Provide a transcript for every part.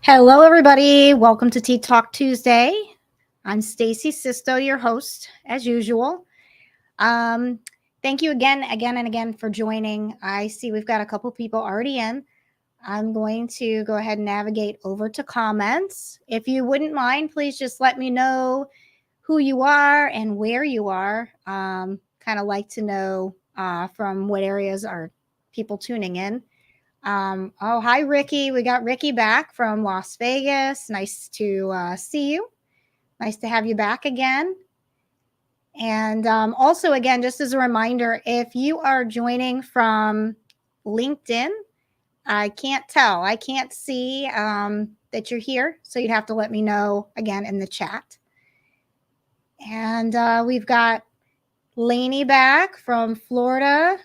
Hello, everybody. Welcome to Tea Talk Tuesday. I'm Stacy Sisto, your host, as usual. Thank you again and again for joining. I see we've got a couple people already in. I'm going to go ahead and navigate over to comments. If you wouldn't mind, please just let me know who you are and where you are. Kind of like to know from what areas are people tuning in. Oh, hi, Ricky. We got Ricky back from Las Vegas. Nice to see you. Nice to have you back again. And also, again, just as a reminder, if you are joining from LinkedIn, I can't tell. I can't see that you're here. So you'd have to let me know again in the chat. And we've got Lainey back from Florida.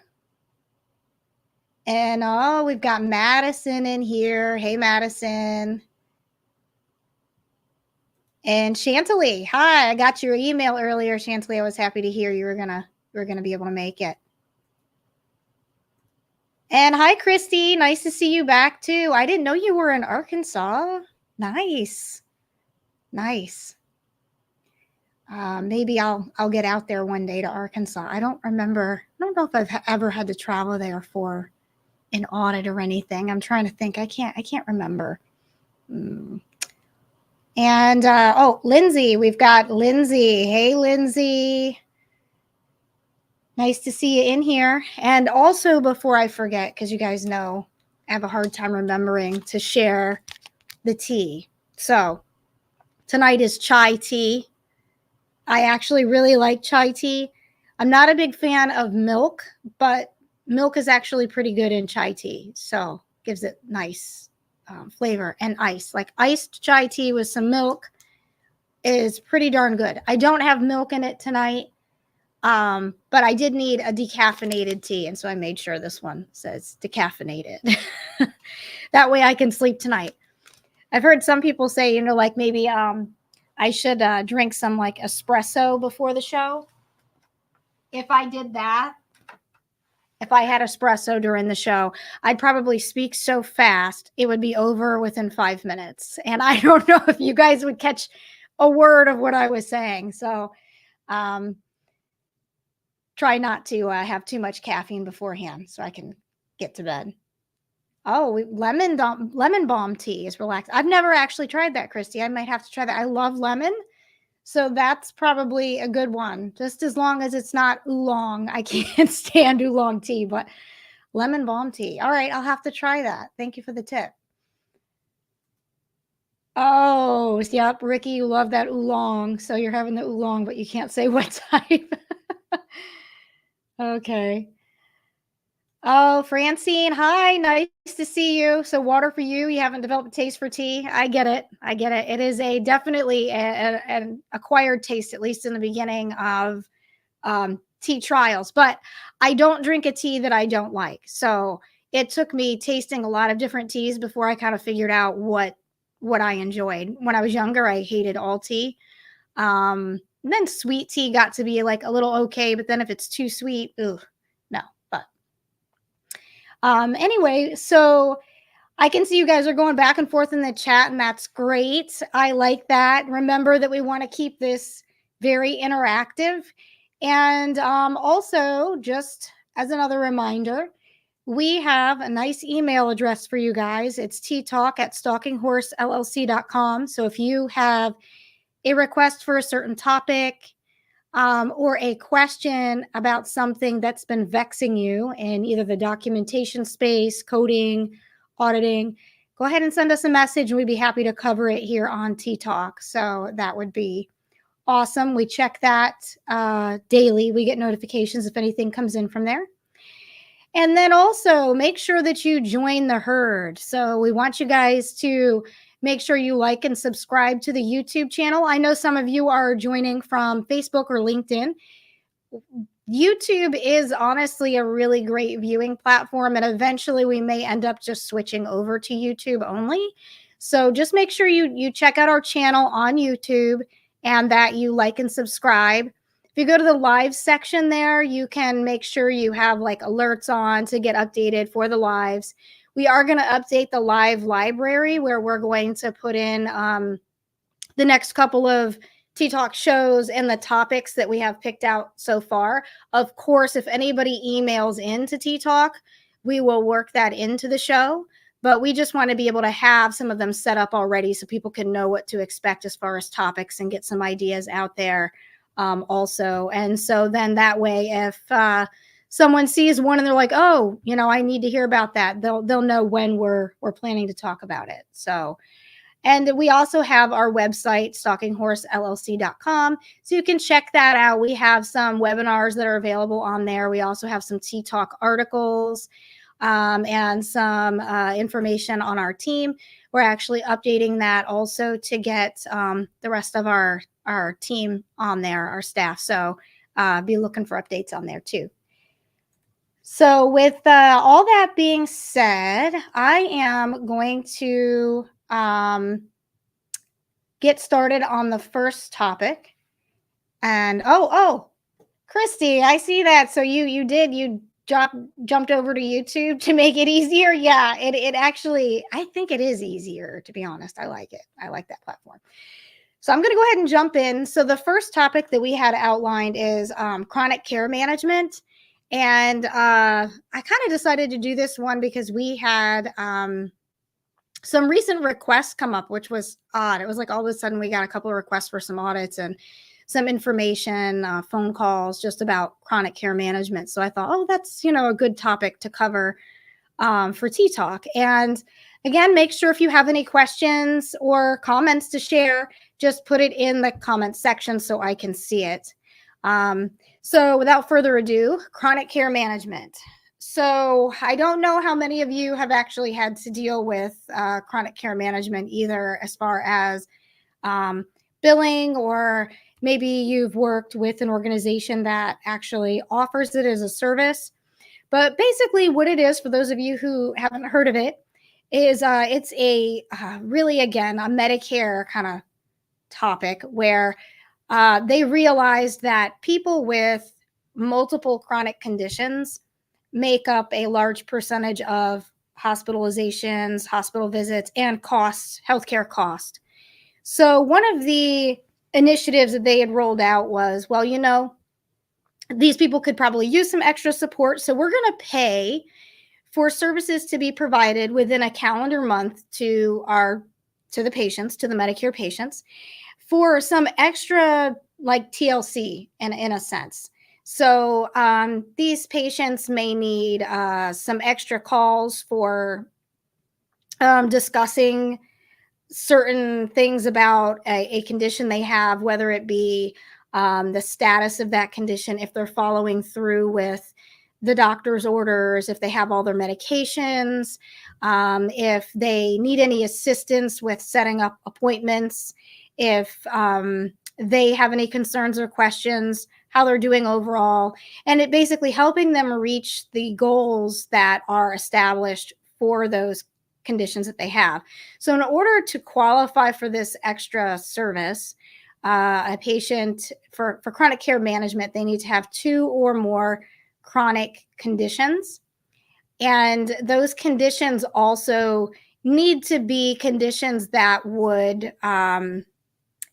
And we've got Madison in here. Hey, Madison. And Chantilly. Hi, I got your email earlier, Chantilly. I was happy to hear you were gonna be able to make it. And hi, Christy. Nice to see you back too. I didn't know you were in Arkansas. Nice. Nice. Maybe I'll get out there one day to Arkansas. I don't know if I've ever had to travel there for an audit or anything. I'm trying to think. I can't remember. And Lindsay, we've got Lindsay. Hey, Lindsay. Nice to see you in here. And also, before I forget, because you guys know I have a hard time remembering to share the tea. So tonight is chai tea. I actually really like chai tea. I'm not a big fan of milk, but milk is actually pretty good in chai tea. So gives it nice flavor. And ice, like iced chai tea with some milk is pretty darn good. I don't have milk in it tonight, but I did need a decaffeinated tea, and so I made sure this one says decaffeinated. That way I can sleep tonight. I've heard some people say, like maybe I should drink some like espresso before the show. If I did that, if I had espresso during the show, I'd probably speak so fast it would be over within 5 minutes. And I don't know if you guys would catch a word of what I was saying. So try not to have too much caffeine beforehand so I can get to bed. Oh, lemon balm tea is relaxed. I've never actually tried that, Christy. I might have to try that. I love lemon. So that's probably a good one, just as long as it's not oolong. I can't stand oolong tea, but lemon balm tea. All right, I'll have to try that. Thank you for the tip. Oh, yep, Ricky, you love that oolong. So you're having the oolong, but you can't say what type. Okay. Oh, Francine, hi, nice to see you. So water for you. You haven't developed a taste for tea. I get it. It is definitely an acquired taste, at least in the beginning of tea trials. But I don't drink a tea that I don't like. So it took me tasting a lot of different teas before I kind of figured out what I enjoyed. When I was younger, I hated all tea. Then sweet tea got to be like a little okay, but then if it's too sweet, ugh, no. Anyway, so I can see you guys are going back and forth in the chat, and that's great. I like that. Remember that we want to keep this very interactive. And also, just as another reminder, we have a nice email address for you guys. It's ttalk@stalkinghorsellc.com. So if you have a request for a certain topic, or a question about something that's been vexing you in either the documentation space, coding, auditing, go ahead and send us a message and we'd be happy to cover it here on Tea Talk. So that would be awesome. We check that daily. We get notifications if anything comes in from there. And then also make sure that you join the herd. So we want you guys to make sure you like and subscribe to the YouTube channel. I know some of you are joining from Facebook or LinkedIn. YouTube is honestly a really great viewing platform, and eventually we may end up just switching over to YouTube only. So just make sure you check out our channel on YouTube and that you like and subscribe. If you go to the live section there, you can make sure you have like alerts on to get updated for the lives. We are going to update the live library where we're going to put in the next couple of Tea Talk shows and the topics that we have picked out so far. Of course, if anybody emails into Tea Talk, we will work that into the show. But we just want to be able to have some of them set up already so people can know what to expect as far as topics and get some ideas out there also. And so then that way, if someone sees one and they're like, oh, I need to hear about that, they'll know when we're planning to talk about it. So, and we also have our website, stalkinghorsellc.com. So you can check that out. We have some webinars that are available on there. We also have some Tea Talk articles and some information on our team. We're actually updating that also to get the rest of our team on there, our staff. So be looking for updates on there too. So with all that being said, I am going to get started on the first topic. And oh, Christy, I see that. So you jumped over to YouTube to make it easier. Yeah, it actually, I think it is easier, to be honest. I like it. I like that platform. So I'm going to go ahead and jump in. So the first topic that we had outlined is chronic care management. And I kind of decided to do this one because we had some recent requests come up, which was odd. It was like all of a sudden we got a couple of requests for some audits and some information, phone calls just about chronic care management. So I thought, oh, that's, a good topic to cover for Tea Talk. And again, make sure if you have any questions or comments to share, just put it in the comment section so I can see it. So without further ado, chronic care management. So I don't know how many of you have actually had to deal with chronic care management, either as far as billing, or maybe you've worked with an organization that actually offers it as a service. But basically what it is, for those of you who haven't heard of it, is it's a really, again, a Medicare kind of topic where they realized that people with multiple chronic conditions make up a large percentage of hospitalizations, hospital visits, and costs, healthcare cost. So one of the initiatives that they had rolled out was, well, these people could probably use some extra support. So we're going to pay for services to be provided within a calendar month to the patients, to the Medicare patients, for some extra like TLC in a sense. So these patients may need some extra calls for discussing certain things about a condition they have, whether it be the status of that condition, if they're following through with the doctor's orders, if they have all their medications, if they need any assistance with setting up appointments, if they have any concerns or questions, how they're doing overall, and it basically helping them reach the goals that are established for those conditions that they have. So in order to qualify for this extra service, a patient for chronic care management, they need to have 2 or more chronic conditions. And those conditions also need to be conditions that would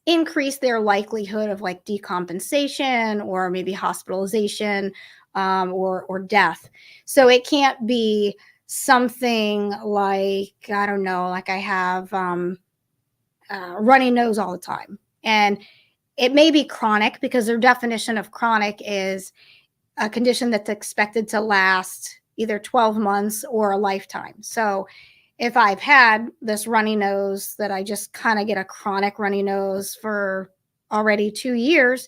increase their likelihood of like decompensation or maybe hospitalization or death. So it can't be something like, I don't know, like I have runny nose all the time. And it may be chronic because their definition of chronic is a condition that's expected to last either 12 months or a lifetime. So if I've had this runny nose that I just kind of get a chronic runny nose for already 2 years,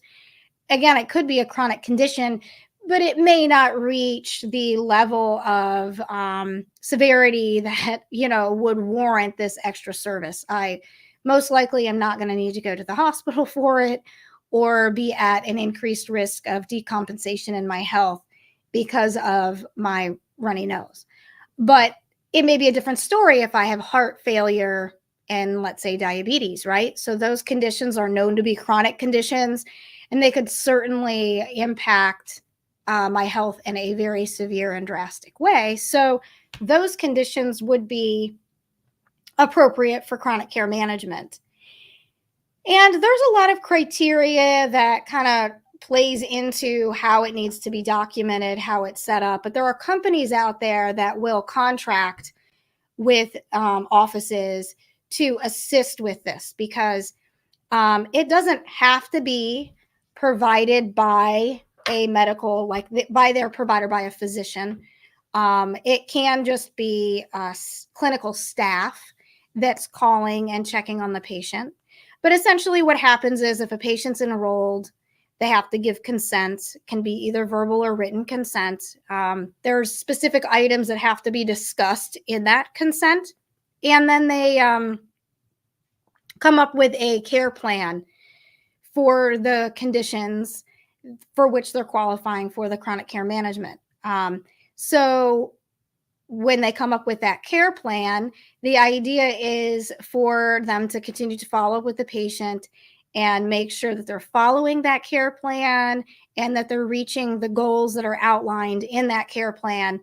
again, it could be a chronic condition, but it may not reach the level of severity that, would warrant this extra service. I most likely am not going to need to go to the hospital for it or be at an increased risk of decompensation in my health because of my runny nose. But it may be a different story if I have heart failure and, let's say, diabetes, right? So those conditions are known to be chronic conditions, and they could certainly impact my health in a very severe and drastic way. So those conditions would be appropriate for chronic care management. And there's a lot of criteria that kind of plays into how it needs to be documented, how it's set up. But there are companies out there that will contract with offices to assist with this, because it doesn't have to be provided by a medical, like by their provider, by a physician. It can just be clinical staff that's calling and checking on the patient. But essentially what happens is, if a patient's enrolled, they have to give consent. It can be either verbal or written consent. There's specific items that have to be discussed in that consent. And then they come up with a care plan for the conditions for which they're qualifying for the chronic care management. So when they come up with that care plan, the idea is for them to continue to follow up with the patient and make sure that they're following that care plan and that they're reaching the goals that are outlined in that care plan.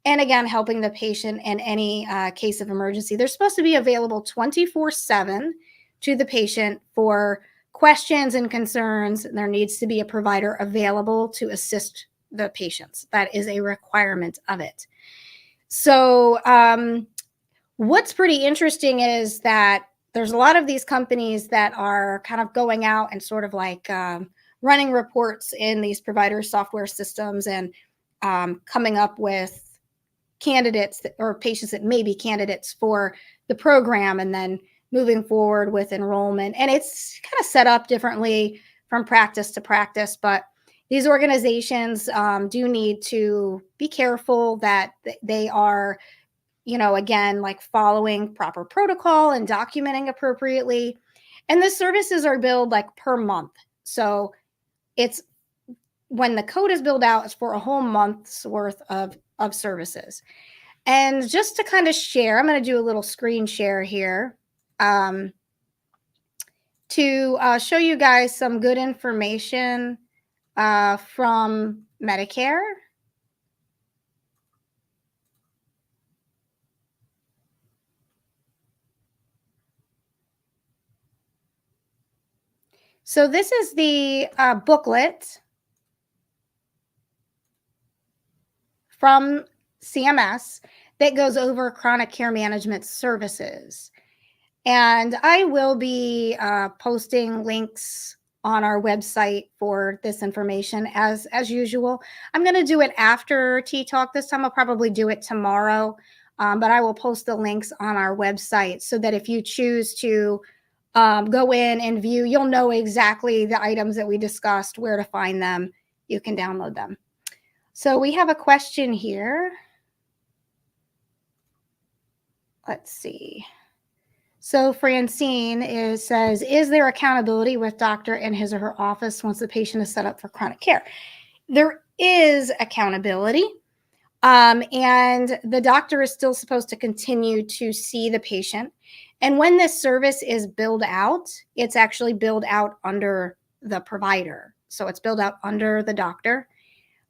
And again, helping the patient in any case of emergency. They're supposed to be available 24/7 to the patient for questions and concerns. There needs to be a provider available to assist the patients. That is a requirement of it. So what's pretty interesting is that there's a lot of these companies that are kind of going out and sort of like running reports in these provider software systems and coming up with candidates or patients that may be candidates for the program, and then moving forward with enrollment. And it's kind of set up differently from practice to practice, but these organizations do need to be careful that they are, again, like following proper protocol and documenting appropriately. And the services are billed like per month. So it's, when the code is billed out, it's for a whole month's worth of services. And just to kind of share, I'm going to do a little screen share here to show you guys some good information from Medicare. So this is the booklet from CMS that goes over chronic care management services. And I will be posting links on our website for this information as usual. I'm going to do it after Tea Talk this time. I'll probably do it tomorrow, but I will post the links on our website so that if you choose to go in and view, you'll know exactly the items that we discussed, where to find them. You can download them. So we have a question here. Let's see. So Francine says, is there accountability with doctor in his or her office once the patient is set up for chronic care? There is accountability. And the doctor is still supposed to continue to see the patient. And when this service is billed out, it's actually billed out under the provider. So it's billed out under the doctor.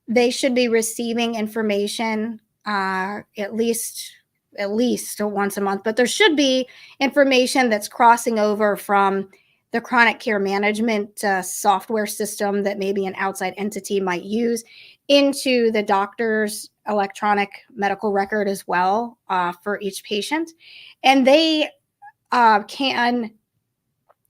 They should be receiving information at least once a month, but there should be information that's crossing over from the chronic care management software system that maybe an outside entity might use into the doctor's electronic medical record as well for each patient. And they can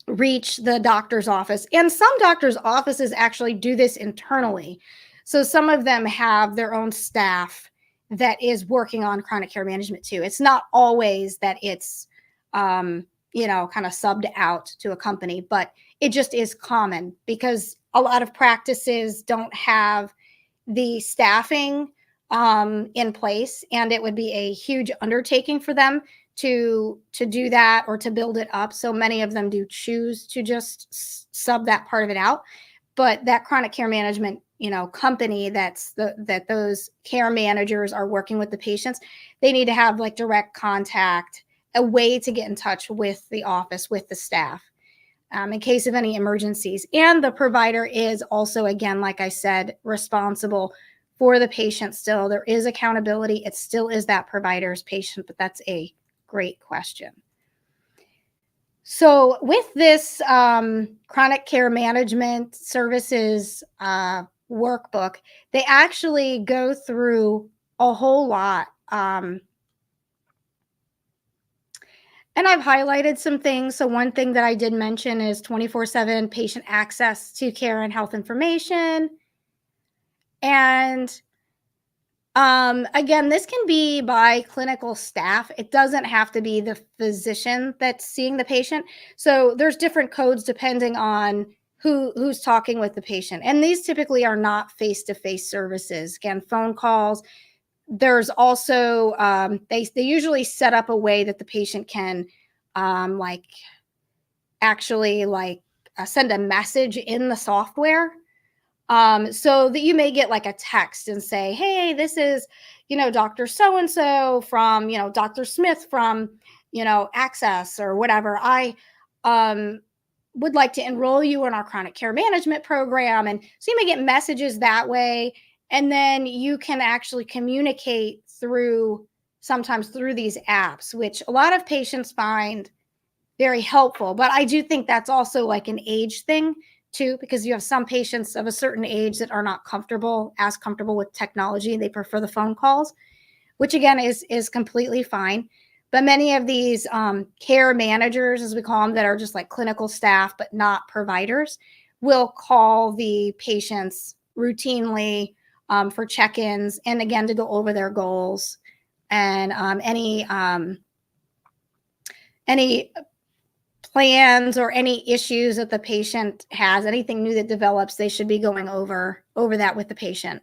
reach the doctor's office. And some doctor's offices actually do this internally. So some of them have their own staff that is working on chronic care management too. It's not always that it's, kind of subbed out to a company, but it just is common because a lot of practices don't have the staffing in place, and it would be a huge undertaking for them to do that or to build it up. So many of them do choose to just sub that part of it out. But that chronic care management company that those care managers are working with the patients, they need to have like direct contact, a way to get in touch with the office, with the staff in case of any emergencies. And the provider is also, again, like I said, responsible for the patient still. There is accountability. It still is that provider's patient, but that's a great question. So with this chronic care management services workbook, they actually go through a whole lot. And I've highlighted some things. So one thing that I did mention is 24/7 patient access to care and health information. And again, this can be by clinical staff. It doesn't have to be the physician that's seeing the patient. So there's different codes depending on who's talking with the patient. And these typically are not face-to-face services. Again, phone calls. There's also they usually set up a way that the patient can like actually send a message in the software, so that you may get like a text and say, hey, this is, Dr. So-and-so from, Dr. Smith from, Access or whatever. I would like to enroll you in our chronic care management program. And so you may get messages that way. And then you can actually communicate sometimes through these apps, which a lot of patients find very helpful. But I do think that's also like an age thing too, because you have some patients of a certain age that are not as comfortable with technology. They prefer the phone calls, which again is completely fine. But many of these care managers, as we call them, that are just like clinical staff but not providers, will call the patients routinely for check-ins, and again to go over their goals and any plans or any issues that the patient has, anything new that develops. They should be going over that with the patient.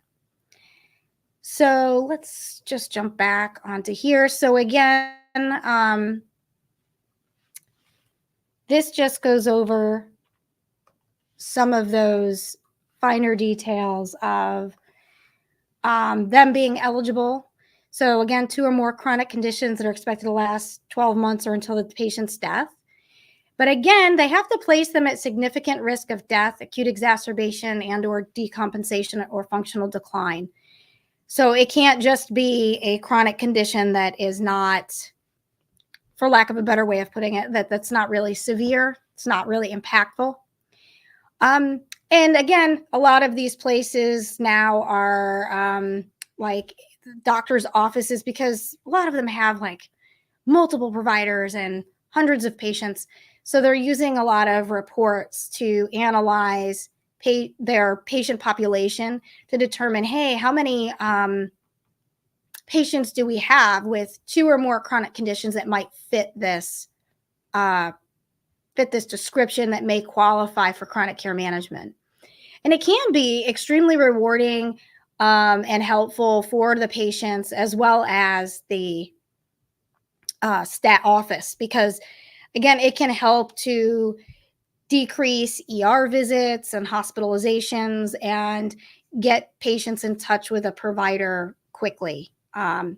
So let's just jump back onto here. So again, this just goes over some of those finer details of them being eligible. So again, 2 or more chronic conditions that are expected to last 12 months or until the patient's death. But again, they have to place them at significant risk of death, acute exacerbation, and or decompensation or functional decline. So it can't just be a chronic condition that is not, for lack of a better way of putting it, that's not really severe. It's not really impactful. And again, a lot of these places now are like doctors' offices, because a lot of them have like multiple providers and hundreds of patients. So they're using a lot of reports to analyze their patient population to determine, hey, how many patients do we have with 2 or more chronic conditions that might fit this description, that may qualify for chronic care management. And it can be extremely rewarding and helpful for the patients as well as the stat office, because again, it can help to decrease ER visits and hospitalizations and get patients in touch with a provider quickly. And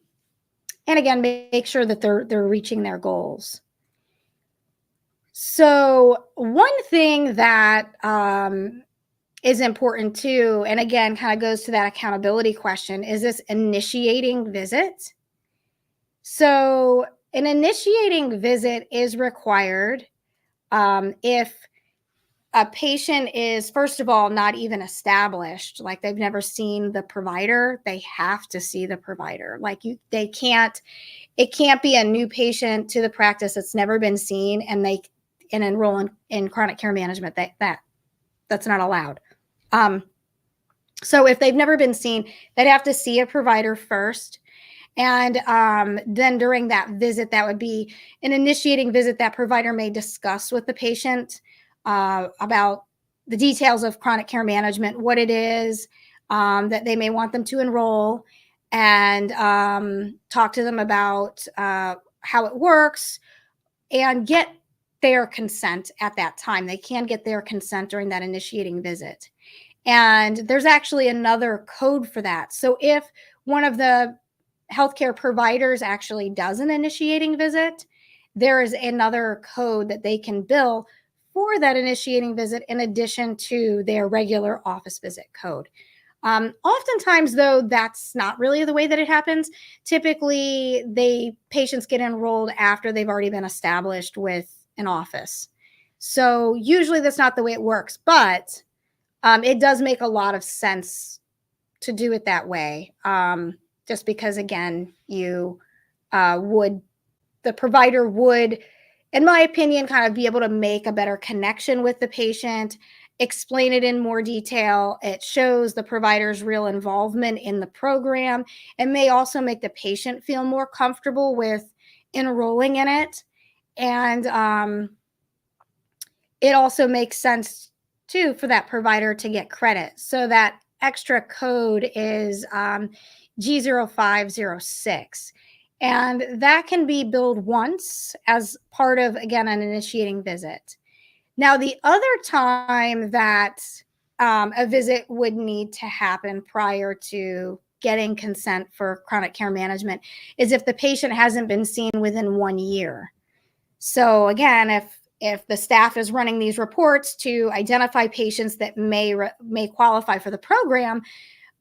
again, make sure that they're reaching their goals. So one thing that is important too, and again, kind of goes to that accountability question, is this initiating visit. So an initiating visit is required if a patient is, first of all, not even established, like they've never seen the provider. They have to see the provider. It can't be a new patient to the practice that's never been seen and enroll in chronic care management. That's not allowed. So if they've never been seen, they'd have to see a provider first. And then during that visit, that would be an initiating visit. That provider may discuss with the patient about the details of chronic care management, what it is that they may want them to enroll, and talk to them about how it works and get their consent at that time. They can get their consent during that initiating visit. And there's actually another code for that. So if one of the healthcare providers actually does an initiating visit, there is another code that they can bill for that initiating visit in addition to their regular office visit code. Oftentimes, though, that's not really the way that it happens. Typically, patients get enrolled after they've already been established with an office. So usually that's not the way it works, but it does make a lot of sense to do it that way. Just because, again, the provider would, in my opinion, kind of be able to make a better connection with the patient, explain it in more detail. It shows the provider's real involvement in the program. It may also make the patient feel more comfortable with enrolling in it. And it also makes sense, too, for that provider to get credit. So that extra code is G0506. And that can be billed once as part of, again, an initiating visit. Now, the other time that a visit would need to happen prior to getting consent for chronic care management is if the patient hasn't been seen within 1 year. So again, if the staff is running these reports to identify patients that may qualify for the program,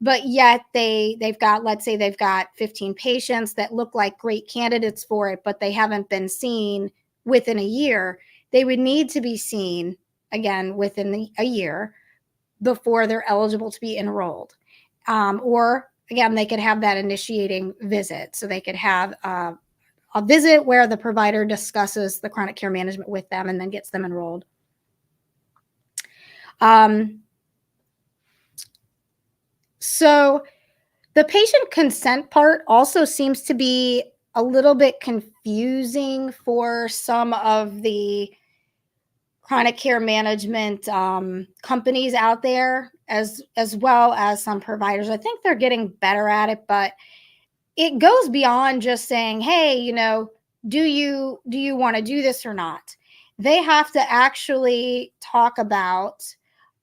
but yet they've got, let's say they've got 15 patients that look like great candidates for it, but they haven't been seen within a year, they would need to be seen again within a year before they're eligible to be enrolled. Or again, they could have that initiating visit. So they could have a visit where the provider discusses the chronic care management with them and then gets them enrolled. So the patient consent part also seems to be a little bit confusing for some of the chronic care management companies out there, as well as some providers. I think they're getting better at it, but it goes beyond just saying, hey, do you want to do this or not? They have to actually talk about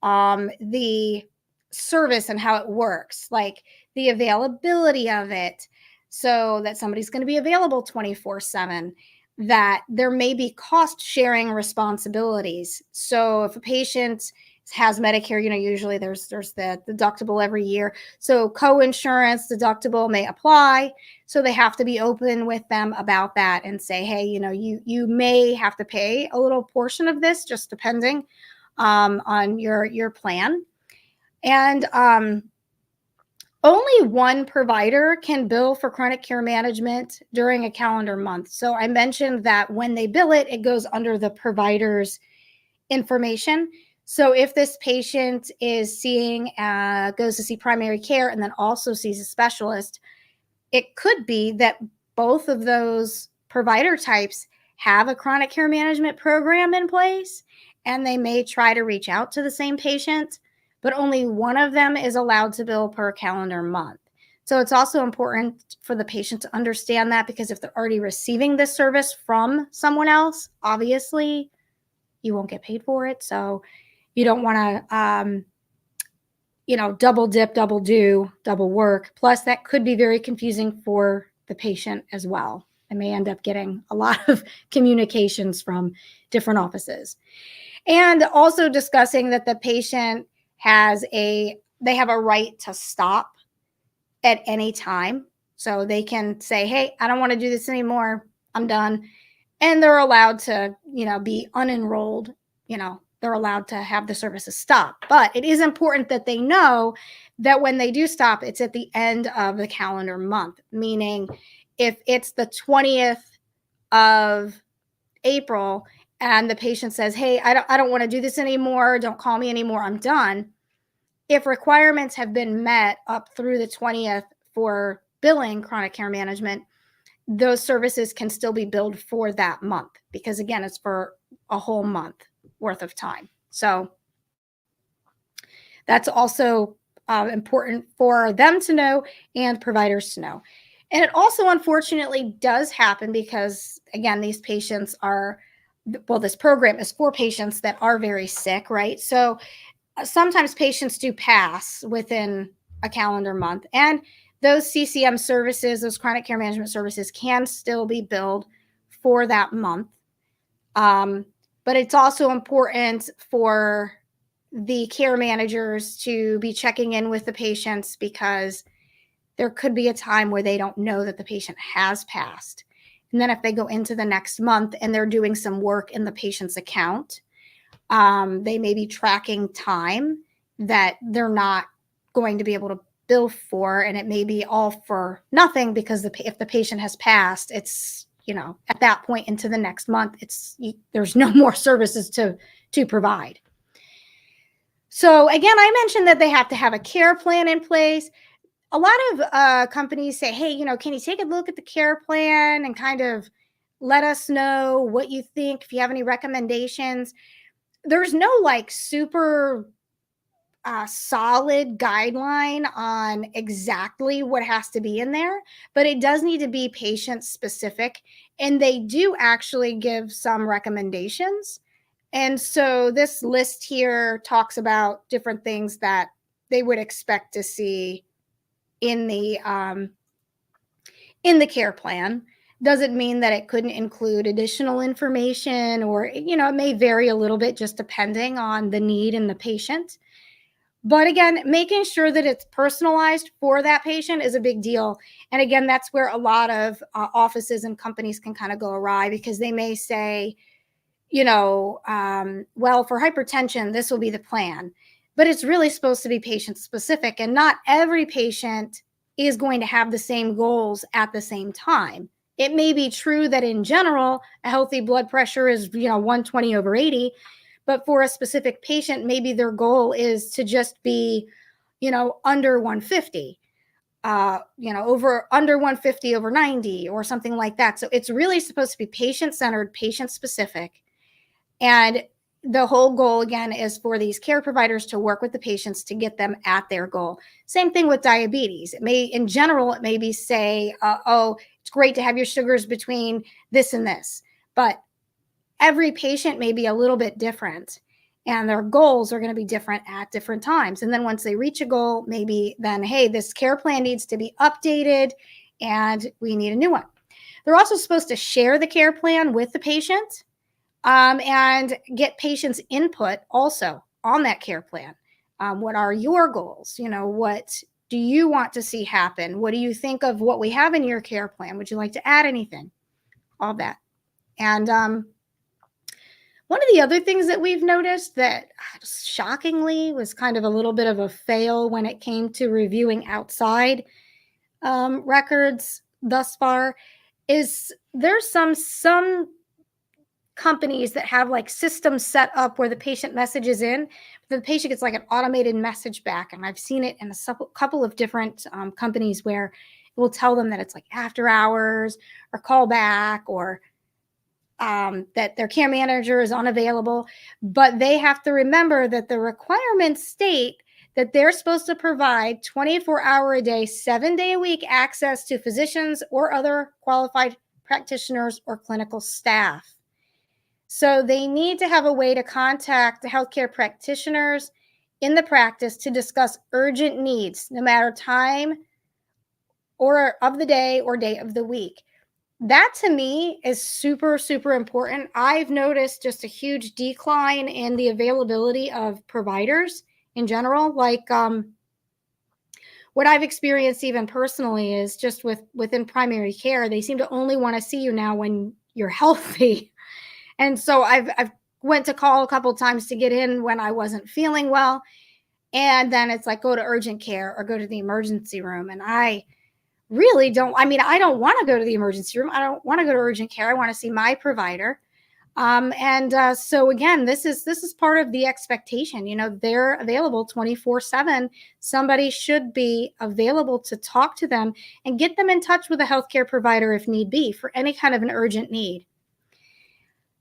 the service and how it works, like the availability of it, so that somebody's going to be available 24/7, that there may be cost sharing responsibilities. So if a patient has Medicare, usually there's the deductible every year. So co-insurance deductible may apply. So they have to be open with them about that and say, hey, you may have to pay a little portion of this, just depending on your plan. And only one provider can bill for chronic care management during a calendar month. So I mentioned that when they bill it, it goes under the provider's information. So if this patient is goes to see primary care and then also sees a specialist, it could be that both of those provider types have a chronic care management program in place, and they may try to reach out to the same patient, but only one of them is allowed to bill per calendar month. So it's also important for the patient to understand that, because if they're already receiving this service from someone else, obviously you won't get paid for it. So you don't want to, double dip, double do, double work. Plus, that could be very confusing for the patient as well. They may end up getting a lot of communications from different offices. And also discussing that the patient they have a right to stop at any time. So they can say, hey, I don't want to do this anymore. I'm done. And they're allowed to, be unenrolled. They're allowed to have the services stop. But it is important that they know that when they do stop, it's at the end of the calendar month, meaning if it's the 20th of April and the patient says, hey, I don't want to do this anymore. Don't call me anymore. I'm done. If requirements have been met up through the 20th for billing chronic care management, those services can still be billed for that month, because again, it's for a whole month worth of time. So that's also important for them to know and providers to know. And it also unfortunately does happen because, again, these patients this program is for patients that are very sick, right? So sometimes patients do pass within a calendar month, and those CCM services, those chronic care management services, can still be billed for that month. But it's also important for the care managers to be checking in with the patients, because there could be a time where they don't know that the patient has passed. And then if they go into the next month and they're doing some work in the patient's account, they may be tracking time that they're not going to be able to bill for, and it may be all for nothing, because if the patient has passed, it's, at that point into the next month, there's no more services to provide. So again, I mentioned that they have to have a care plan in place. A lot of companies say, hey, can you take a look at the care plan and kind of let us know what you think, if you have any recommendations. There's no like super solid guideline on exactly what has to be in there, but it does need to be patient specific. And they do actually give some recommendations. And so this list here talks about different things that they would expect to see in the care plan. Doesn't mean that it couldn't include additional information, or it may vary a little bit just depending on the need and the patient. But again, making sure that it's personalized for that patient is a big deal. And again, that's where a lot of offices and companies can kind of go awry, because they may say, well, for hypertension, this will be the plan. But it's really supposed to be patient specific, and not every patient is going to have the same goals at the same time. It may be true that in general, a healthy blood pressure is, 120/80, but for a specific patient, maybe their goal is to just be, under 150, under 150/90 or something like that. So it's really supposed to be patient-centered, patient-specific. And the whole goal, again, is for these care providers to work with the patients to get them at their goal. Same thing with diabetes. In general, it may be say, oh, it's great to have your sugars between this and this. But every patient may be a little bit different, and their goals are going to be different at different times. And then once they reach a goal, maybe then, hey, this care plan needs to be updated and we need a new one. They're also supposed to share the care plan with the patient, and get patients' input also on that care plan. What are your goals? What do you want to see happen? What do you think of what we have in your care plan? Would you like to add anything? All that. And one of the other things that we've noticed that shockingly was kind of a little bit of a fail when it came to reviewing outside records thus far is there's some companies that have like systems set up where the patient messages in, the patient gets like an automated message back. And I've seen it in a couple of different companies where it will tell them that it's like after hours or call back, or that their care manager is unavailable. But they have to remember that the requirements state that they're supposed to provide 24-hour a day, 7-day a week access to physicians or other qualified practitioners or clinical staff. So they need to have a way to contact the healthcare practitioners in the practice to discuss urgent needs, no matter time or of the day or day of the week. That to me is super, super important. I've noticed just a huge decline in the availability of providers in general. Like what I've experienced even personally is just within primary care, they seem to only want to see you now when you're healthy. And so I've went to call a couple of times to get in when I wasn't feeling well. And then it's like, go to urgent care or go to the emergency room. And I really don't want to go to the emergency room. I don't want to go to urgent care. I want to see my provider. So again, this is part of the expectation. They're available 24/7. Somebody should be available to talk to them and get them in touch with a healthcare provider if need be for any kind of an urgent need.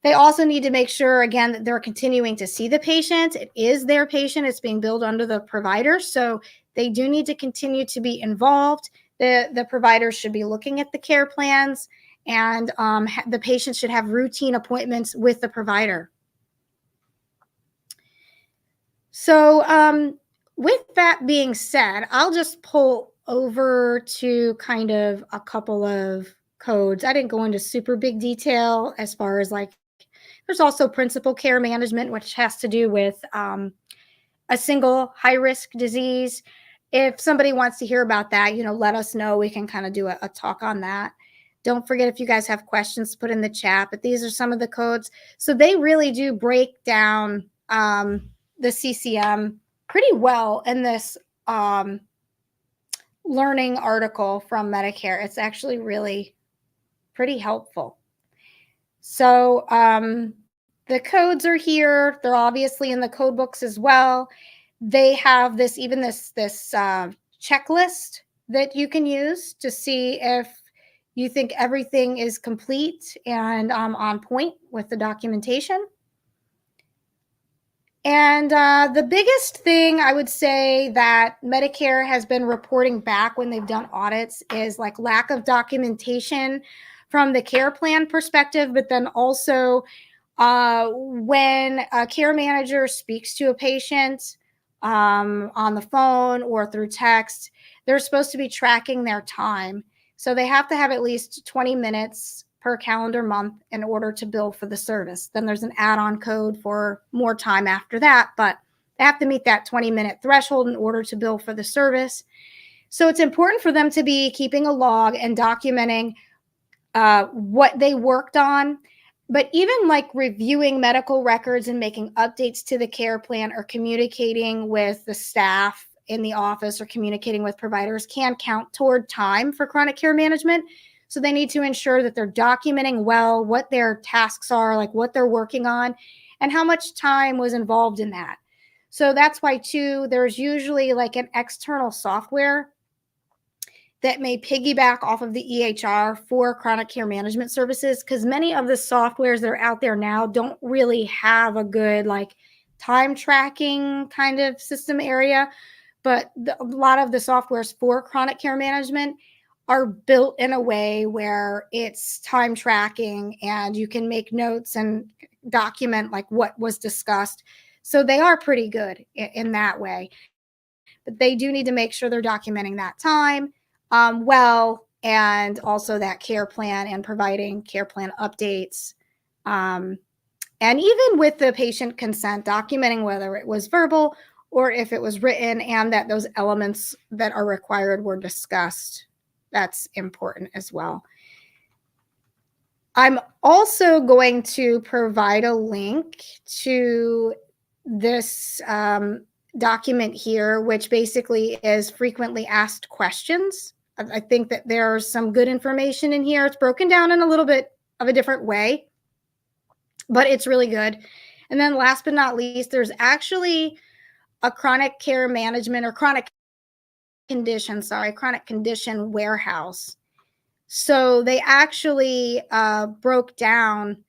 They also need to make sure, again, that they're continuing to see the patient. It is their patient. It's being billed under the provider. So they do need to continue to be involved. The provider should be looking at the care plans, and the patient should have routine appointments with the provider. So with that being said, I'll just pull over to kind of a couple of codes. I didn't go into super big detail as far as like, there's also principal care management, which has to do with a single high risk disease. If somebody wants to hear about that, let us know. We can kind of do a talk on that. Don't forget, if you guys have questions, to put in the chat. But these are some of the codes. So they really do break down the CCM pretty well in this learning article from Medicare. It's actually really pretty helpful. So the codes are here. They're obviously in the code books as well. They have this checklist that you can use to see if you think everything is complete and on point with the documentation. And the biggest thing I would say that Medicare has been reporting back when they've done audits is like lack of documentation from the care plan perspective, but then also when a care manager speaks to a patient on the phone or through text, they're supposed to be tracking their time. So they have to have at least 20 minutes per calendar month in order to bill for the service. Then there's an add-on code for more time after that, but they have to meet that 20-minute threshold in order to bill for the service. So it's important for them to be keeping a log and documenting what they worked on. But even like reviewing medical records and making updates to the care plan or communicating with the staff in the office or communicating with providers can count toward time for chronic care management. So they need to ensure that they're documenting well what their tasks are, like what they're working on, and how much time was involved in that. So that's why, too, there's usually like an external software that may piggyback off of the EHR for chronic care management services, because many of the softwares that are out there now don't really have a good like time tracking kind of system area. But a lot of the softwares for chronic care management are built in a way where it's time tracking and you can make notes and document like what was discussed. So they are pretty good in that way. But they do need to make sure they're documenting that time well, and also that care plan and providing care plan updates. And even with the patient consent, documenting whether it was verbal or if it was written and that those elements that are required were discussed. That's important as well. I'm also going to provide a link to this document here, which basically is frequently asked questions. I think that there's some good information in here. It's broken down in a little bit of a different way, but it's really good. And then last but not least, there's actually a chronic care management or chronic condition warehouse. So they actually broke down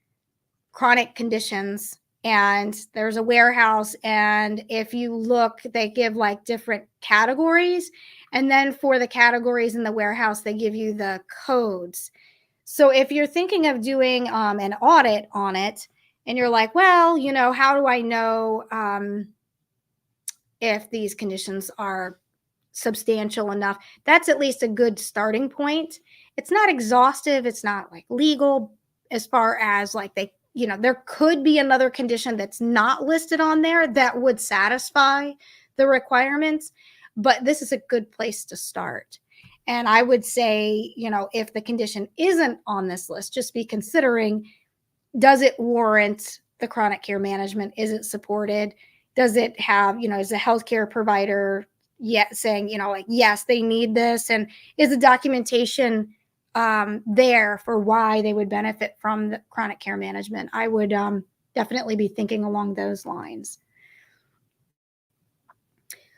chronic conditions, and there's a warehouse. And if you look, they give like different categories. And then for the categories in the warehouse, they give you the codes. So if you're thinking of doing an audit on it and you're like, well, how do I know if these conditions are substantial enough? That's at least a good starting point. It's not exhaustive. It's not like legal as far as like there could be another condition that's not listed on there that would satisfy the requirements, but this is a good place to start. And I would say, if the condition isn't on this list, just be considering, does it warrant the chronic care management? Is it supported? Does it have, is a healthcare provider yet saying, like, yes, they need this? And is the documentation there for why they would benefit from the chronic care management? I would definitely be thinking along those lines.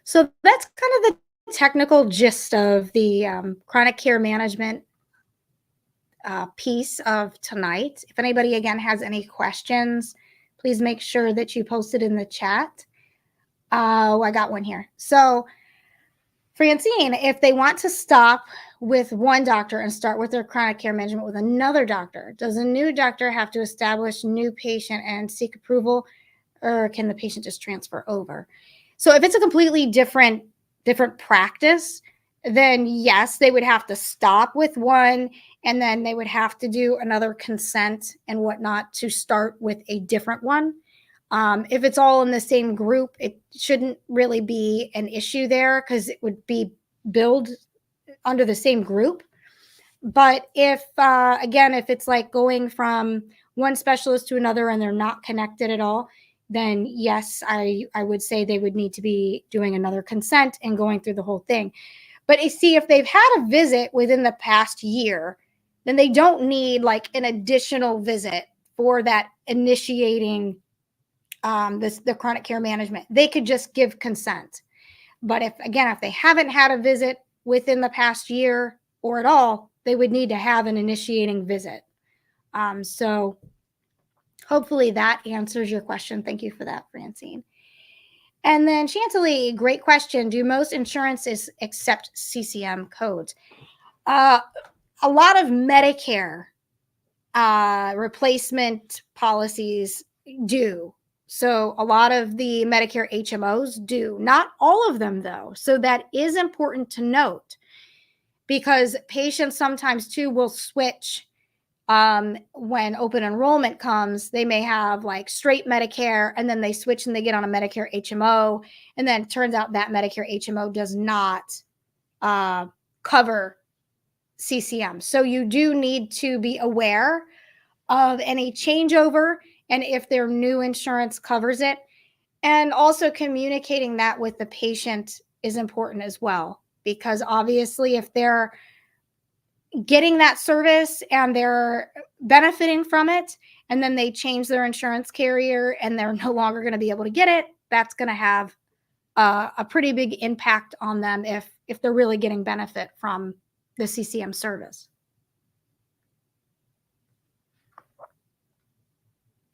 So that's kind of the technical gist of the chronic care management piece of tonight. If anybody, again, has any questions, please make sure that you post it in the chat. I got one here. So Francine, if they want to stop with one doctor and start with their chronic care management with another doctor, does a new doctor have to establish new patient and seek approval, or can the patient just transfer over? So if it's a completely different practice, then yes, they would have to stop with one, and then they would have to do another consent and whatnot to start with a different one. If it's all in the same group, it shouldn't really be an issue there because it would be billed under the same group. But if, again, if it's like going from one specialist to another and they're not connected at all, then yes, I would say they would need to be doing another consent and going through the whole thing. But see, if they've had a visit within the past year, then they don't need like an additional visit for that initiating the chronic care management. They could just give consent. But if they haven't had a visit within the past year or at all, they would need to have an initiating visit. So hopefully that answers your question. Thank you for that, Francine. And then Chantilly, great question. Do most insurances accept CCM codes? A lot of Medicare replacement policies do. So a lot of the Medicare HMOs do. Not all of them, though. So that is important to note because patients sometimes, too, will switch when open enrollment comes. They may have like straight Medicare, and then they switch and they get on a Medicare HMO. And then it turns out that Medicare HMO does not cover CCM. So you do need to be aware of any changeover and if their new insurance covers it. And also communicating that with the patient is important as well, because obviously if they're getting that service and they're benefiting from it, and then they change their insurance carrier and they're no longer going to be able to get it, that's going to have a pretty big impact on them if they're really getting benefit from the CCM service.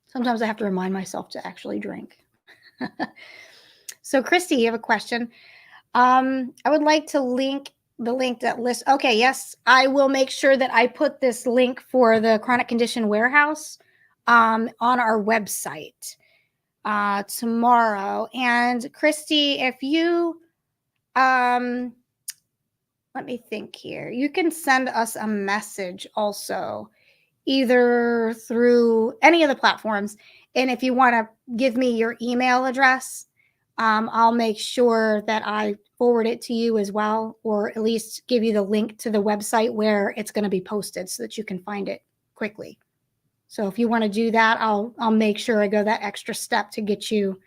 Sometimes I have to remind myself to actually drink. So Christy, you have a question. I would like to link the link that lists. Okay, yes, I will make sure that I put this link for the chronic condition warehouse on our website tomorrow. And Christy, if you, let me think here, you can send us a message also, either through any of the platforms. And if you want to give me your email address, I'll make sure that I forward it to you as well, or at least give you the link to the website where it's going to be posted so that you can find it quickly. So if you want to do that, I'll make sure I go that extra step to get you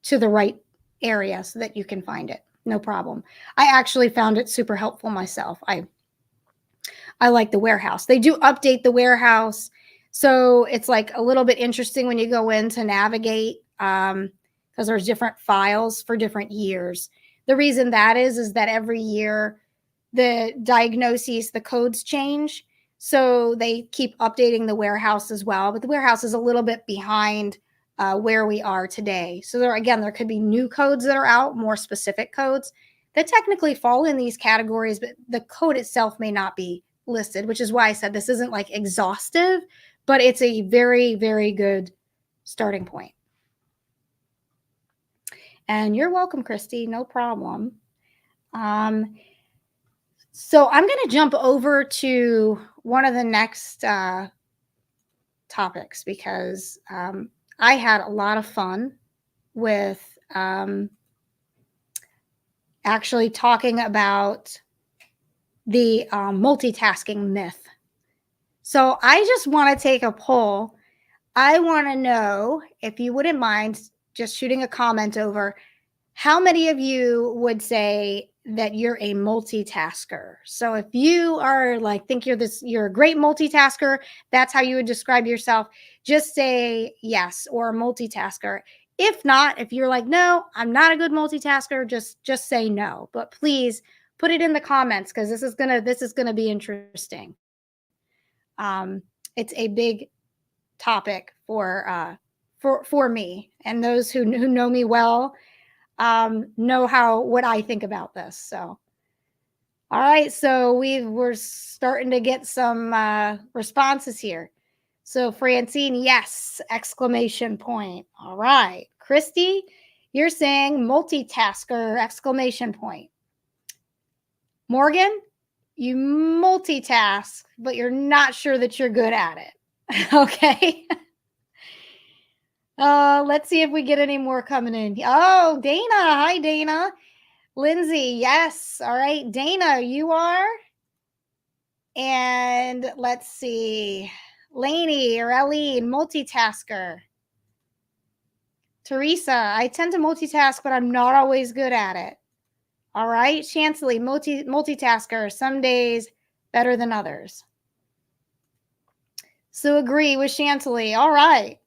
to the right area so that you can find it. No problem. I actually found it super helpful myself. I like the warehouse. They do update the warehouse. So it's like a little bit interesting when you go in to navigate because there's different files for different years. The reason that is that every year the diagnoses, the codes change. So they keep updating the warehouse as well. But the warehouse is a little bit behind where we are today. So there could be new codes that are out, more specific codes that technically fall in these categories, but the code itself may not be listed, which is why I said this isn't like exhaustive, but it's a very, very good starting point. And you're welcome, Christy, no problem. So I'm going to jump over to one of the next topics because I had a lot of fun with actually talking about the multitasking myth. So I just want to take a poll. I want to know if you wouldn't mind just shooting a comment over how many of you would say that you're a multitasker. So if you are like, think you're a great multitasker, that's how you would describe yourself, just say yes, or multitasker. If not, if you're like, no, I'm not a good multitasker, just say no. But please put it in the comments because this is gonna be interesting. It's a big topic for me, and those who know me well know what I think about this. So, all right, so we're starting to get some responses here. So Francine, yes, exclamation point. All right, Christy, you're saying multitasker, exclamation point. Morgan, you multitask, but you're not sure that you're good at it. Okay. Let's see if we get any more coming in. Oh, Dana. Hi, Dana. Lindsay. Yes. All right. Dana, you are. And let's see. Lainey or Eileen, multitasker. Teresa, I tend to multitask, but I'm not always good at it. All right. Chanceley, multitasker. Some days better than others. So agree with Chanceley. All right.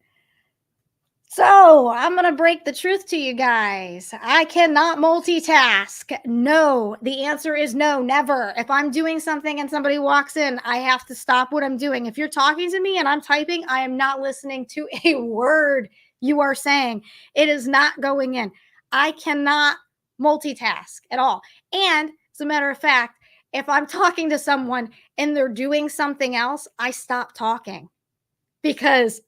So I'm going to break the truth to you guys. I cannot multitask. No, the answer is no, never. If I'm doing something and somebody walks in, I have to stop what I'm doing. If you're talking to me and I'm typing, I am not listening to a word you are saying. It is not going in. I cannot multitask at all. And as a matter of fact, if I'm talking to someone and they're doing something else, I stop talking because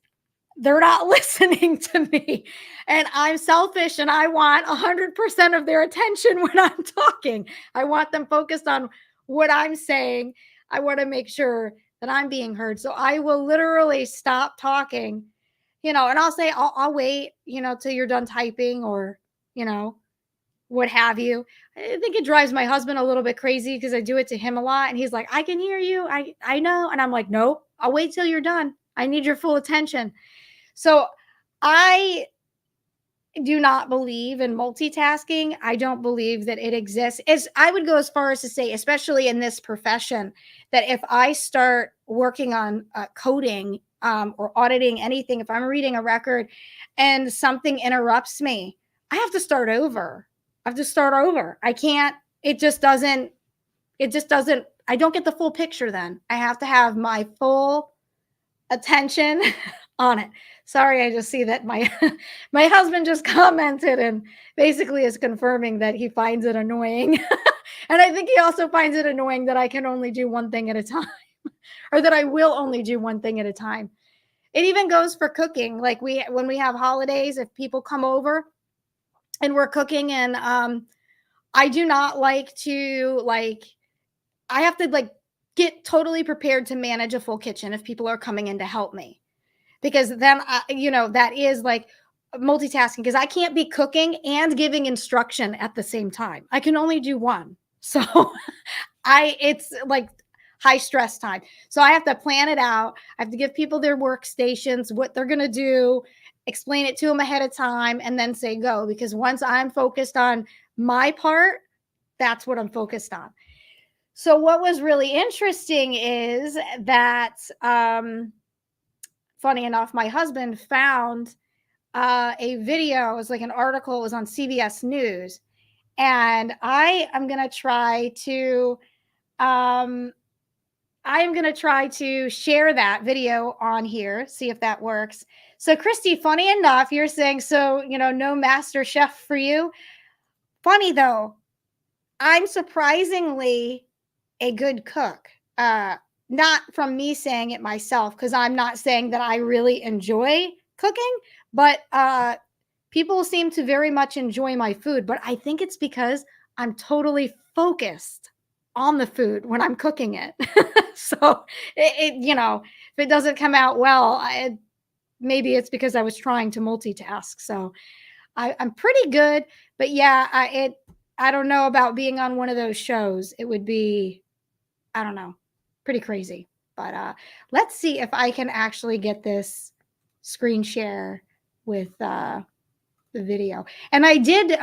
they're not listening to me. And I'm selfish and I want 100% of their attention when I'm talking. I want them focused on what I'm saying. I want to make sure that I'm being heard. So I will literally stop talking, and I'll say, I'll wait, till you're done typing or, you know, what have you. I think it drives my husband a little bit crazy because I do it to him a lot. And he's like, I can hear you. I know. And I'm like, nope, I'll wait till you're done. I need your full attention. So I do not believe in multitasking. I don't believe that it exists. As I would go as far as to say, especially in this profession, that if I start working on coding or auditing anything, if I'm reading a record and something interrupts me, I have to start over. I have to start over. I can't. It just doesn't. It just doesn't. I don't get the full picture. Then I have to have my full attention on it. Sorry, I just see that my my husband just commented and basically is confirming that he finds it annoying. And I think he also finds it annoying that I can only do one thing at a time or that I will only do one thing at a time. It even goes for cooking. Like when we have holidays, if people come over and we're cooking and I do not like to I have to get totally prepared to manage a full kitchen if people are coming in to help me because then that is like multitasking because I can't be cooking and giving instruction at the same time. I can only do one. So it's like high stress time. So I have to plan it out. I have to give people their workstations, what they're going to do, explain it to them ahead of time and then say go because once I'm focused on my part, that's what I'm focused on. So what was really interesting is that funny enough, my husband found a video. It was like an article. It was on CBS News, and um, I am gonna try to share that video on here. See if that works. So, Christy, funny enough, you're saying so. No Master Chef for you. Funny though, I'm surprisingly a good cook. Not from me saying it myself, because I'm not saying that I really enjoy cooking, but people seem to very much enjoy my food. But I think it's because I'm totally focused on the food when I'm cooking it. So if it doesn't come out well, maybe it's because I was trying to multitask. So I'm pretty good, but yeah, I don't know about being on one of those shows. It would be, I don't know, pretty crazy. But let's see if I can actually get this screen share with the video. And I did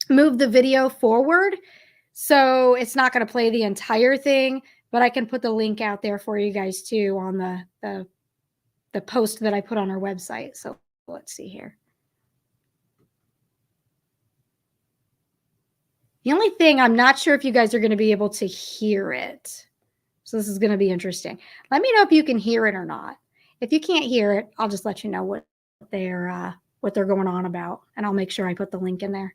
move the video forward, so it's not going to play the entire thing, but I can put the link out there for you guys too on the post that I put on our website. So let's see here. The only thing, I'm not sure if you guys are going to be able to hear it. So this is going to be interesting. Let me know if you can hear it or not. If you can't hear it, I'll just let you know what they're going on about, and I'll make sure I put the link in there.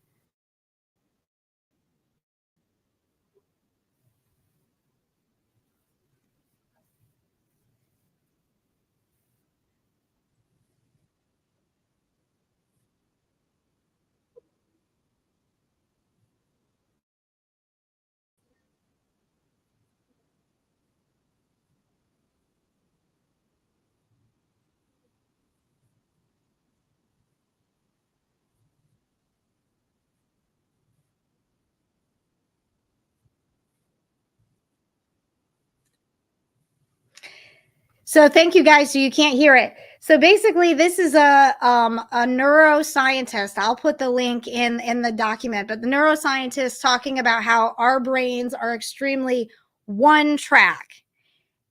So thank you guys. So you can't hear it. So basically, this is a neuroscientist. I'll put the link in the document, but the neuroscientist talking about how our brains are extremely one track.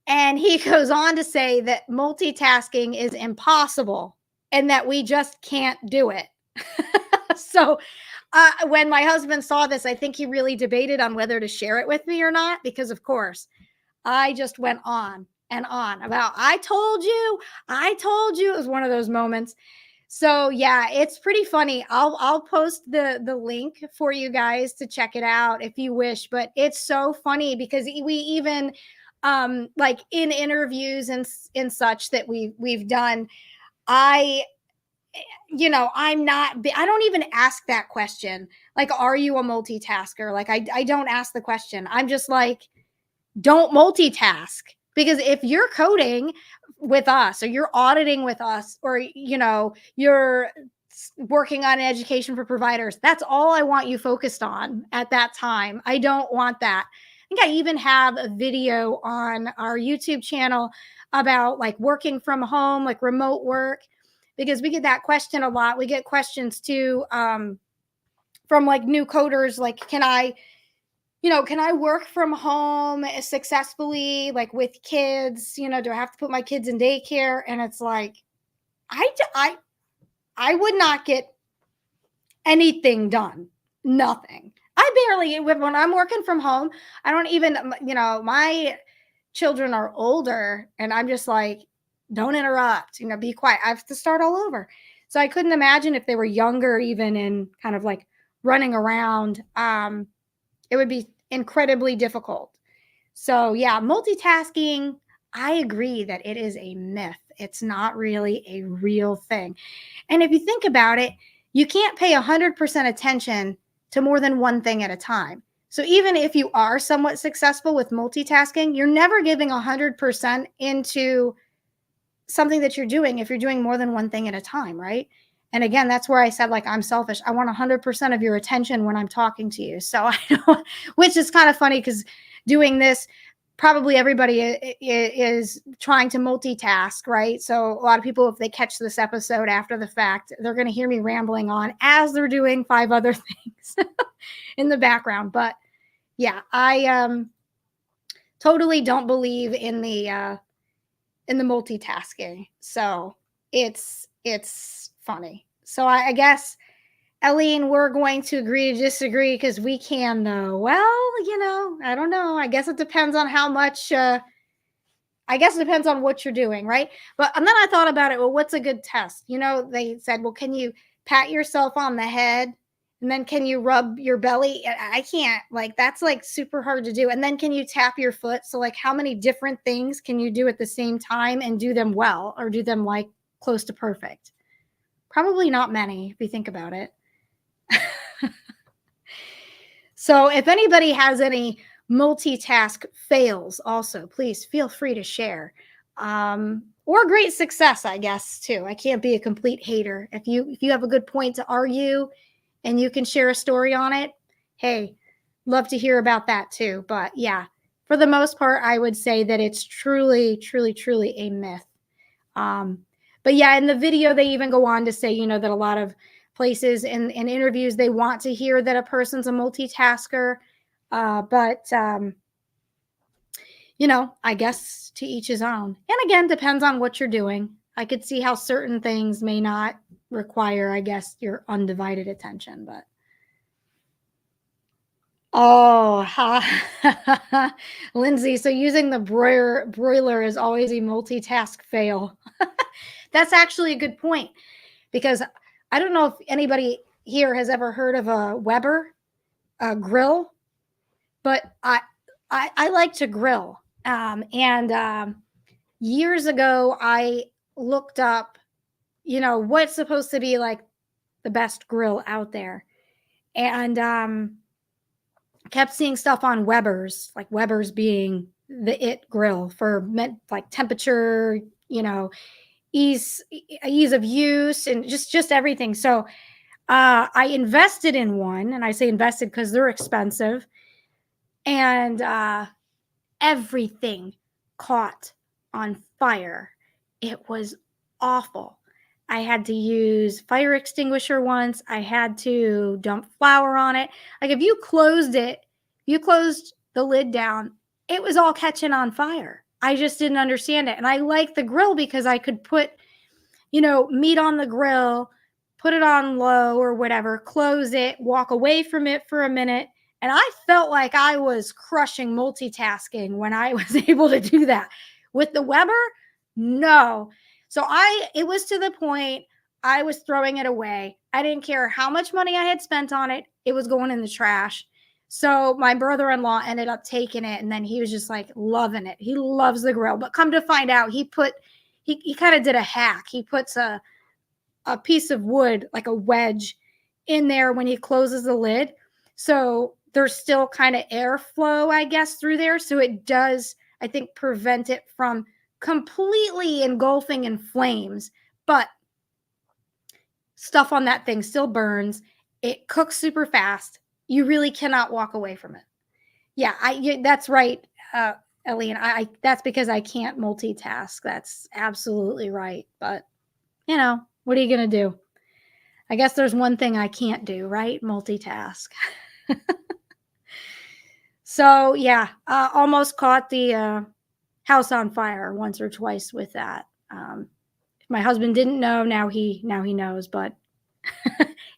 And he goes on to say that multitasking is impossible and that we just can't do it. So when my husband saw this, I think he really debated on whether to share it with me or not, because of course I just went on and on about, I told you. It was one of those moments. So yeah, it's pretty funny. I'll post the link for you guys to check it out if you wish, but it's so funny because we even like in interviews and such that we've done, I I don't even ask that question. Like, are you a multitasker? Like I don't ask the question. I'm just like, don't multitask, because if you're coding with us or you're auditing with us, or you're working on education for providers, that's all I want you focused on at that time. I don't want that. I think I even have a video on our YouTube channel about like working from home, like remote work, because we get that question a lot. We get questions too from like new coders, like, can I work from home successfully, like with kids? Do I have to put my kids in daycare? And it's like, I would not get anything done. Nothing. I barely, when I'm working from home, I don't even, my children are older and I'm just like, don't interrupt, be quiet. I have to start all over. So I couldn't imagine if they were younger, even in kind of like running around. It would be incredibly difficult. So, yeah, multitasking, I agree that it is a myth. It's not really a real thing. And if you think about it, you can't pay 100% attention to more than one thing at a time. So, even if you are somewhat successful with multitasking, you're never giving 100% into something that you're doing if you're doing more than one thing at a time, right? And again, that's where I said, like, I'm selfish. I want 100% of your attention when I'm talking to you. So I don't, which is kind of funny because doing this, probably everybody is trying to multitask, right? So a lot of people, if they catch this episode after the fact, they're going to hear me rambling on as they're doing 5 other things in the background. But yeah, I totally don't believe in the multitasking. So it's funny. So I guess, Eileen, we're going to agree to disagree because we can, though. Well, I don't know. I guess it depends on how much. I guess it depends on what you're doing, right? And then I thought about it. Well, what's a good test? They said, well, can you pat yourself on the head? And then can you rub your belly? I can't. Like, that's like super hard to do. And then can you tap your foot? So like, how many different things can you do at the same time and do them well, or do them like close to perfect? Probably not many if you think about it. So if anybody has any multitask fails, also please feel free to share. Or great success, I guess, too. I can't be a complete hater. If you have a good point to argue and you can share a story on it, hey, love to hear about that too. But yeah, for the most part, I would say that it's truly, truly, truly a myth. But yeah, in the video, they even go on to say, that a lot of places in interviews, they want to hear that a person's a multitasker. But I guess to each his own. And again, depends on what you're doing. I could see how certain things may not require, I guess, your undivided attention, but. Oh, Lindsay, so using the broiler is always a multitask fail. That's actually a good point, because I don't know if anybody here has ever heard of a Weber grill, but I like to grill. And years ago, I looked up, what's supposed to be like the best grill out there, and kept seeing stuff on Weber's, like Weber's being the it grill for like temperature, ease of use, and just everything. So I invested in one, and I say invested because they're expensive, and everything caught on fire. It was awful. I had to use fire extinguisher once. I had to dump flour on it. Like if you closed the lid down, it was all catching on fire. I just didn't understand it. And I like the grill because I could put, meat on the grill, put it on low or whatever, close it, walk away from it for a minute. And I felt like I was crushing multitasking when I was able to do that. With the Weber, no. So it was to the point I was throwing it away. I didn't care how much money I had spent on it. It was going in the trash. So my brother-in-law ended up taking it, and then he was just like loving it. He loves the grill. But come to find out, he kind of did a hack. He puts a piece of wood, like a wedge, in there when he closes the lid. So there's still kind of airflow, I guess, through there. So it does, I think, prevent it from completely engulfing in flames. But stuff on that thing still burns. It cooks super fast. You really cannot walk away from it. Yeah, that's right, Eileen. That's because I can't multitask. That's absolutely right. But, what are you going to do? I guess there's one thing I can't do, right? Multitask. So, yeah, almost caught the house on fire once or twice with that. If my husband didn't know, now he knows, but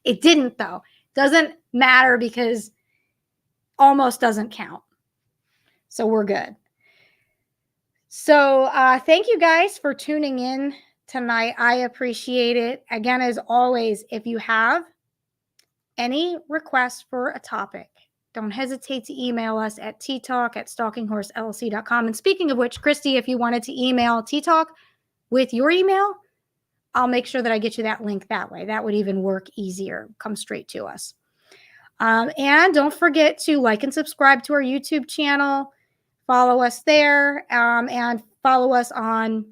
it didn't, though. Doesn't matter because almost doesn't count. So we're good. So thank you guys for tuning in tonight. I appreciate it. Again, as always, if you have any requests for a topic, don't hesitate to email us at ttalk@stalkinghorseLLC.com. And speaking of which, Christy, if you wanted to email T-Talk with your email, I'll make sure that I get you that link that way. That would even work easier. Come straight to us. And don't forget to like and subscribe to our YouTube channel. Follow us there, and follow us on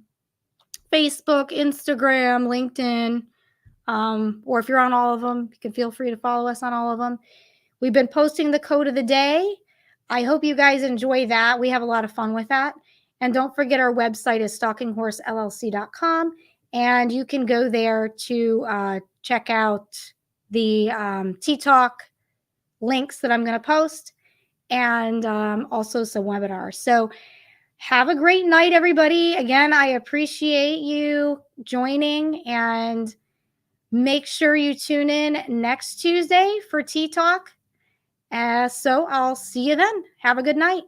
Facebook, Instagram, LinkedIn, or if you're on all of them, you can feel free to follow us on all of them. We've been posting the code of the day. I hope you guys enjoy that. We have a lot of fun with that. And don't forget our website is stalkinghorseLLC.com, and you can go there to check out the T-Talk links that I'm going to post, and also some webinars. So have a great night, everybody. Again, I appreciate you joining, and make sure you tune in next Tuesday for T-Talk. So I'll see you then. Have a good night.